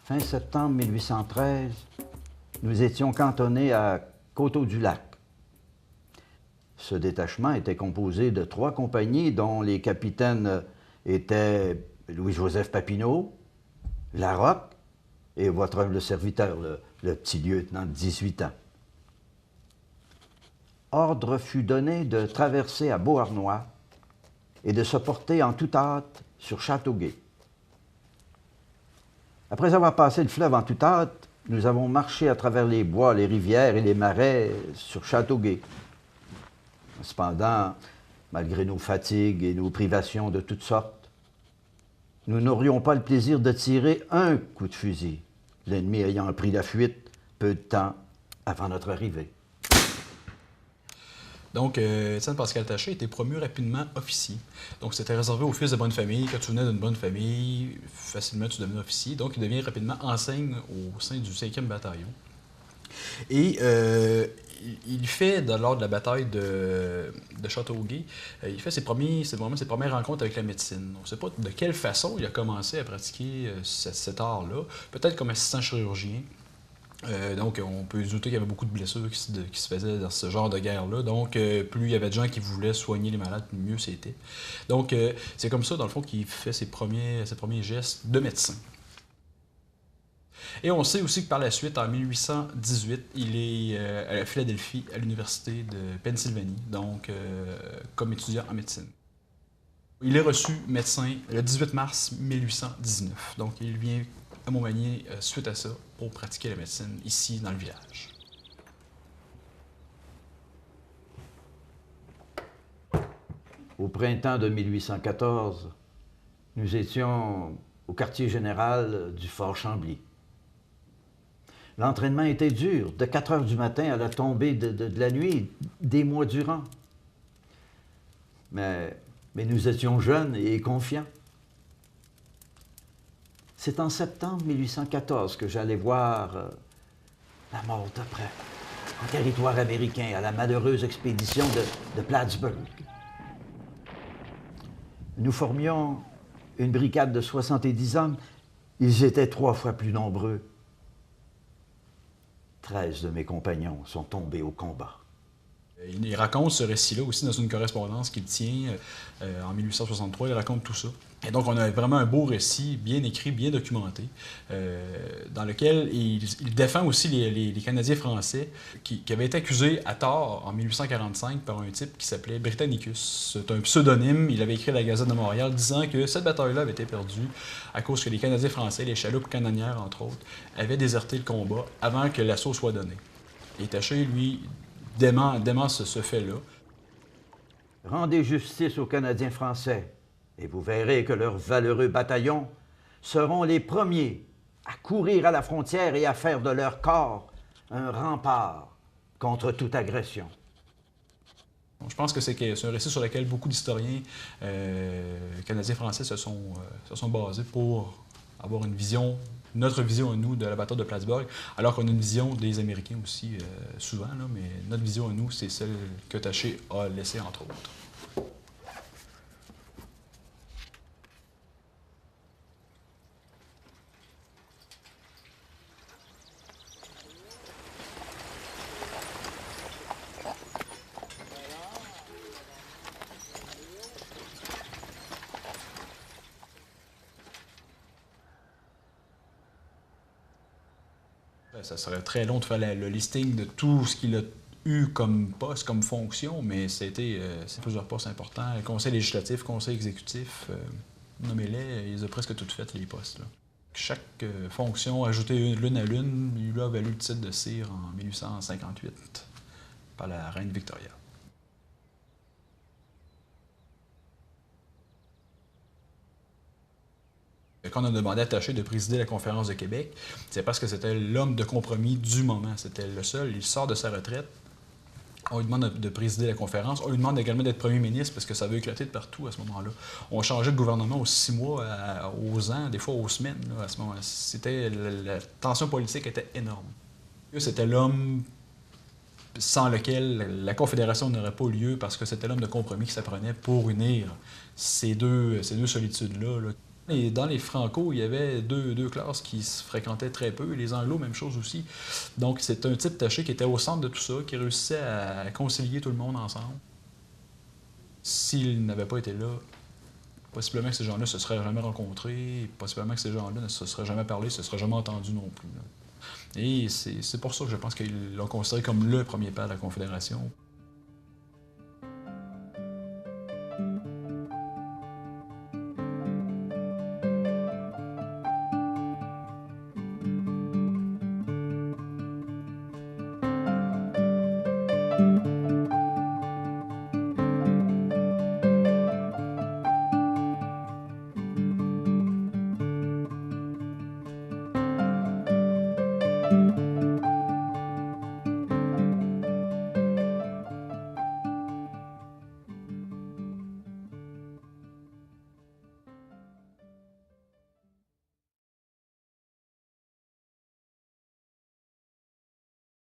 Fin septembre 1813, nous étions cantonnés à Coteau-du-Lac. Ce détachement était composé de 3 compagnies dont les capitaines étaient Louis-Joseph Papineau, Larocque et votre humble serviteur, le petit lieutenant de 18 ans. Ordre fut donné de traverser à Beauharnois et de se porter en toute hâte sur Châteauguay. Après avoir passé le fleuve en toute hâte, nous avons marché à travers les bois, les rivières et les marais sur Châteauguay. Cependant, malgré nos fatigues et nos privations de toutes sortes, nous n'aurions pas le plaisir de tirer un coup de fusil, l'ennemi ayant pris la fuite peu de temps avant notre arrivée. Donc, Étienne Pascal Taché était promu rapidement officier. Donc, c'était réservé aux fils de bonne famille. Quand tu venais d'une bonne famille, facilement tu devenais officier. Donc, il devient rapidement enseigne au sein du 5e bataillon. Et il fait, lors de la bataille de Châteauguay, il fait vraiment ses premières rencontres avec la médecine. On ne sait pas de quelle façon il a commencé à pratiquer cet art-là. Peut-être comme assistant chirurgien. Donc, on peut douter qu'il y avait beaucoup de blessures qui se faisaient dans ce genre de guerre-là. Donc, plus il y avait de gens qui voulaient soigner les malades, mieux c'était. Donc, c'est comme ça, dans le fond, qu'il fait ses premiers gestes de médecin. Et on sait aussi que par la suite, en 1818, il est à Philadelphie, à l'Université de Pennsylvanie, donc comme étudiant en médecine. Il est reçu médecin le 18 mars 1819. Donc, il vient à Montmagny suite à ça pour pratiquer la médecine ici dans le village. Au printemps de 1814, nous étions au quartier général du Fort Chambly. L'entraînement était dur, de 4 heures du matin à la tombée de la nuit, des mois durant. Mais nous étions jeunes et confiants. C'est en septembre 1814 que j'allais voir la mort de près, en territoire américain, à la malheureuse expédition de Plattsburgh. Nous formions une brigade de 70 hommes. Ils étaient 3 fois plus nombreux. 13 de mes compagnons sont tombés au combat. Il raconte ce récit-là aussi dans une correspondance qu'il tient en 1863. Il raconte tout ça. Et donc, on a vraiment un beau récit, bien écrit, bien documenté, dans lequel il défend aussi les Canadiens français qui avaient été accusés à tort en 1845 par un type qui s'appelait Britannicus. C'est un pseudonyme. Il avait écrit à la Gazette de Montréal disant que cette bataille-là avait été perdue à cause que les Canadiens français, les chaloupes canonnières, entre autres, avaient déserté le combat avant que l'assaut soit donné. Et Taché, lui, dément ce fait-là. Rendez justice aux Canadiens français, et vous verrez que leurs valeureux bataillons seront les premiers à courir à la frontière et à faire de leur corps un rempart contre toute agression. Je pense que c'est un récit sur lequel beaucoup d'historiens canadiens-français se sont basés pour avoir notre vision à nous de la bataille de Plattsburgh, alors qu'on a une vision des Américains aussi, souvent, là, mais notre vision à nous, c'est celle que Taché a laissée, entre autres. Ça serait très long de faire le listing de tout ce qu'il a eu comme poste, comme fonction, mais c'est plusieurs postes importants. Le conseil législatif, conseil exécutif, nommez-les, ils ont presque toutes faites, les postes, là. Chaque fonction ajoutée l'une à l'une lui a valu le titre de sire en 1858 par la reine Victoria. Quand on a demandé à Taché de présider la conférence de Québec, c'est parce que c'était l'homme de compromis du moment. C'était le seul. Il sort de sa retraite. On lui demande de présider la conférence. On lui demande également d'être premier ministre parce que ça veut éclater de partout à ce moment-là. On changeait de gouvernement aux 6 mois, aux ans, des fois aux semaines. Là, à ce moment-là, la tension politique était énorme. C'était l'homme sans lequel la Confédération n'aurait pas eu lieu parce que c'était l'homme de compromis qui s'apprenait pour unir ces deux solitudes-là. Là. Et dans les Franco, il y avait deux classes qui se fréquentaient très peu. Les Anglo, même chose aussi. Donc, c'est un type taché qui était au centre de tout ça, qui réussissait à concilier tout le monde ensemble. S'il n'avait pas été là, possiblement que ces gens-là ne se seraient jamais rencontrés, possiblement que ces gens-là ne se seraient jamais parlé, ne se seraient jamais entendus non plus. Là. Et c'est pour ça que je pense qu'ils l'ont considéré comme le premier père de la Confédération.